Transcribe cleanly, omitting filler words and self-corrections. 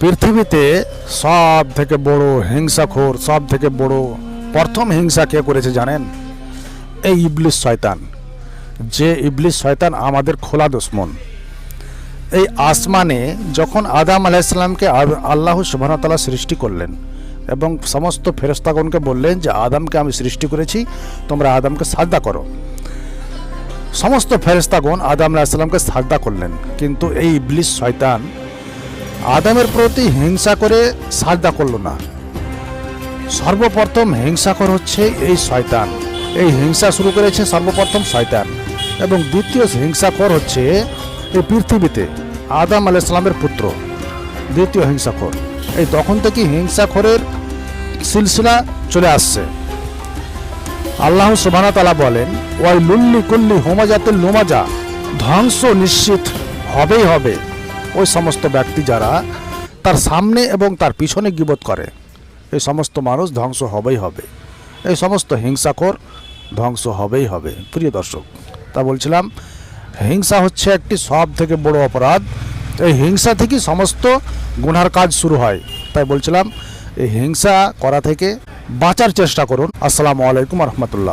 পৃথিবীতে সব থেকে বড় হিংসাখোর, সব থেকে বড় প্রথম হিংসা কে করেছে জানেন? এই ইবলিস শয়তান। যে ইবলিস শয়তান আমাদের খোলা দুশমন। এই আসমানে যখন আদম আলাইহিস সালামকে আল্লাহ সুবহানাহু ওয়া তাআলা সৃষ্টি করলেন এবং সমস্ত ফেরেশতাগণকে বললেন যে আদমকে আমি সৃষ্টি করেছি, তোমরা আদমকে সাজদা করো। সমস্ত ফেরেশতাগণ আদম আলাইহিস সালামকে সাজদা করলেন, কিন্তু এই ইবলিস শয়তান আদমের প্রতি হিংসা করে সাজদা করল না। সর্বপ্রথম হিংসাখোর হচ্ছে এই শয়তান। এই হিংসা শুরু করেছে সর্বপ্রথম শয়তান, এবং দ্বিতীয় হিংসাখোর হচ্ছে এই পৃথিবীতে আদম আলাইহিস সালামের পুত্র, দ্বিতীয় হিংসাখোর। এই তখন থেকে হিংসাখোরের সিলসিলা চলে আসছে। আল্লাহ সুবহানাহু ওয়া তাআলা বলেন, ওয়াইলুল লিকুল্লি হুমাজাতিল লুমাজা, ধ্বংস নিশ্চিত হবেই হবে ওই সমস্ত ব্যক্তি যারা তার সামনে এবং তার পিছনে গীবত করে। এই সমস্ত মানুষ ধ্বংস হবেই হবে, এই সমস্ত হিংসাখোর ধ্বংস হবেই হবে। প্রিয় দর্শক, তা বলছিলাম হিংসা হচ্ছে একটি সব থেকে বড় অপরাধ। এই হিংসা থেকেই সমস্ত গুনার কাজ শুরু হয়। তাই বলছিলাম এই হিংসা করা থেকে বাঁচার চেষ্টা করুন। আসসালামু আলাইকুম রহমতুল্লাহ।